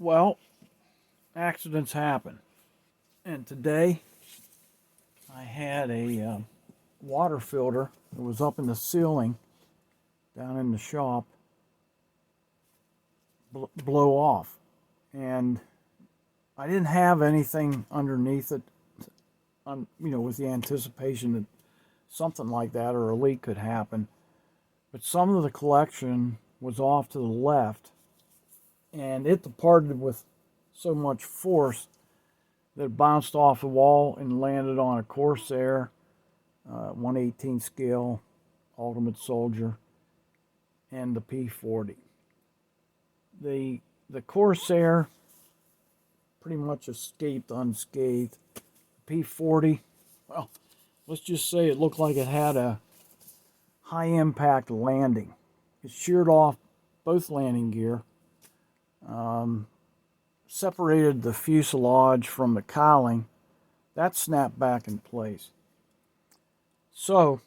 Well, accidents happen. And today I had a water filter that was up in the ceiling down in the shop blow off. And I didn't have anything underneath it, with the anticipation that something like that or a leak could happen. But some of the collection was off to the left, and it departed with so much force that it bounced off the wall and landed on a Corsair 1/18 scale Ultimate Soldier and the p-40. The Corsair pretty much escaped unscathed. P-40, well, let's just say it looked like it had a high impact landing. It sheared off both landing gear, separated the fuselage from the cowling. That snapped back in place. So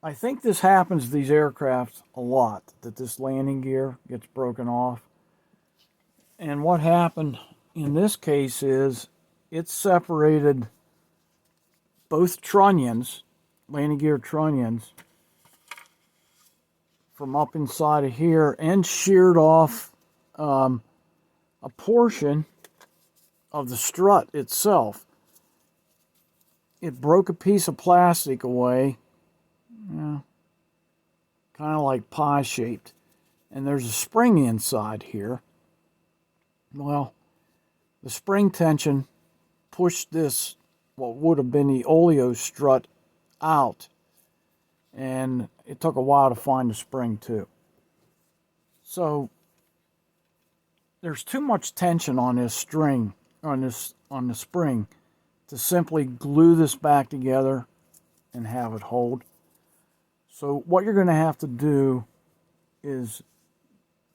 I think this happens to these aircraft a lot, that this landing gear gets broken off. And what happened in this case is it separated both trunnions, landing gear trunnions, from up inside of here and sheared off a portion of the strut itself. It broke a piece of plastic away, kind of like pie shaped, and there's a spring inside here. Well, the spring tension pushed this, what would have been the Oleo strut, out, and it took a while to find the spring too. So there's too much tension on this string, on the spring, to simply glue this back together and have it hold. So what you're going to have to do is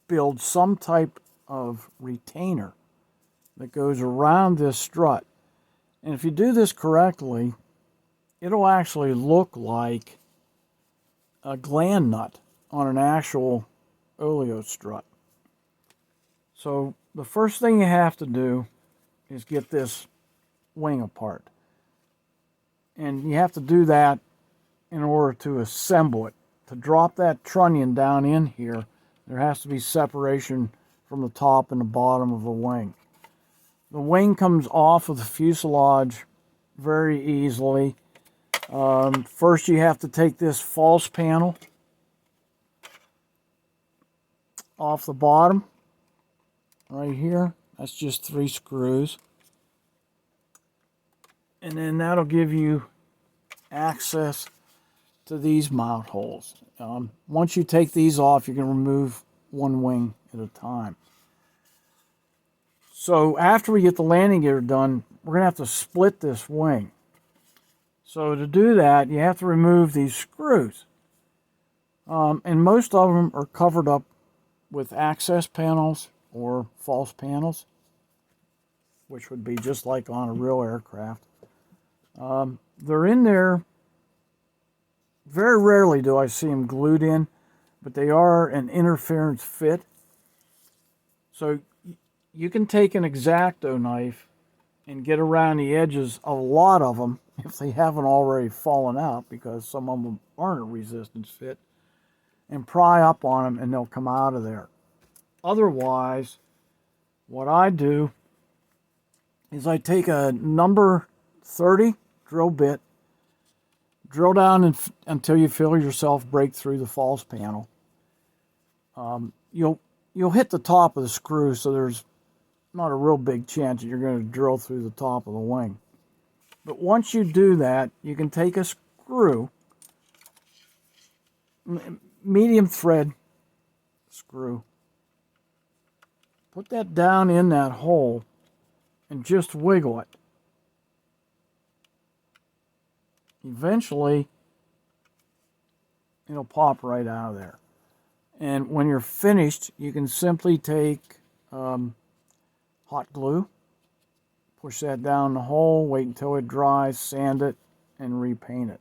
build some type of retainer that goes around this strut. And if you do this correctly, it'll actually look like a gland nut on an actual Oleo strut. So the first thing you have to do is get this wing apart. And you have to do that in order to assemble it. To drop that trunnion down in here, there has to be separation from the top and the bottom of the wing. The wing comes off of the fuselage very easily. First you have to take this false panel off the bottom right here. That's just 3 screws. And then that'll give you access to these mount holes. Once you take these off, you can remove one wing at a time. So after we get the landing gear done, we're going to have to split this wing. So to do that, you have to remove these screws. And most of them are covered up with access panels or false panels, which would be just like on a real aircraft. They're in there. Very rarely do I see them glued in, but they are an interference fit. So you can take an X-Acto knife and get around the edges of a lot of them if they haven't already fallen out, because some of them aren't a resistance fit, and pry up on them and they'll come out of there. Otherwise, what I do is I take a number 30 drill bit, drill down until you feel yourself break through the false panel. You'll hit the top of the screw, so there's not a real big chance that you're going to drill through the top of the wing. But once you do that, you can take a screw, medium thread screw, put that down in that hole and just wiggle it. Eventually, it'll pop right out of there. And when you're finished, you can simply take hot glue, push that down the hole, wait until it dries, sand it, and repaint it.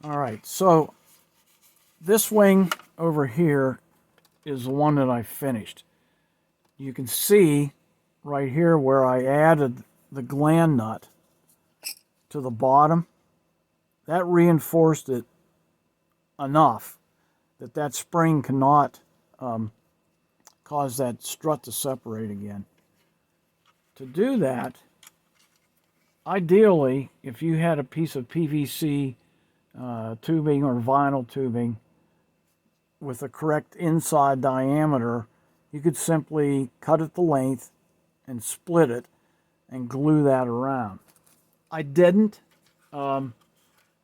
All right, so this wing over here is the one that I finished. You can see right here where I added the gland nut to the bottom. That reinforced it enough that that spring cannot cause that strut to separate again. To do that, ideally, if you had a piece of PVC tubing or vinyl tubing with the correct inside diameter, you could simply cut it the length and split it and glue that around. I didn't. I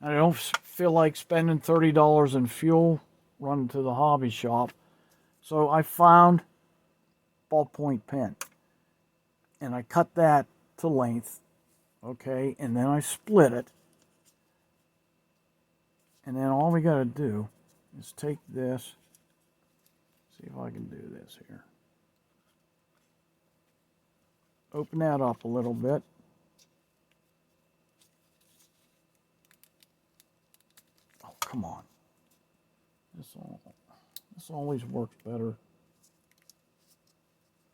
don't feel like spending $30 in fuel running to the hobby shop. So I found ballpoint pen and I cut that to length, okay, and then I split it. And then all we got to do is take this, see if I can do this here. Open that up a little bit. Oh, come on. This always works better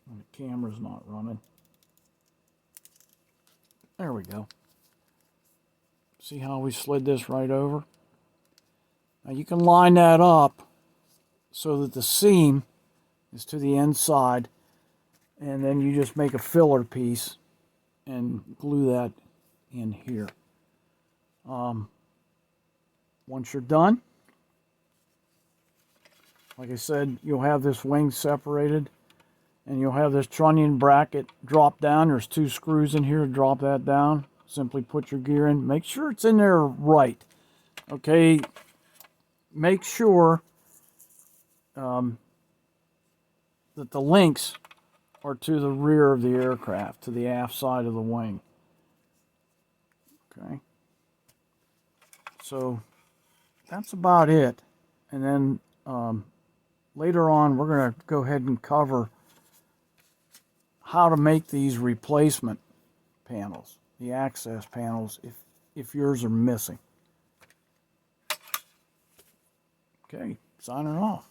when the camera's not running. There we go. See how we slid this right over? Now you can line that up so that the seam is to the inside, and then you just make a filler piece and glue that in here. Once you're done, like I said, you'll have this wing separated, and you'll have this trunnion bracket drop down. There's 2 screws in here to drop that down. Simply put your gear in. Make sure it's in there right. Okay, make sure that the links are to the rear of the aircraft, to the aft side of the wing. Okay, so that's about it. And then later on, we're going to go ahead and cover how to make these replacement panels, the access panels, if yours are missing. Okay, signing off.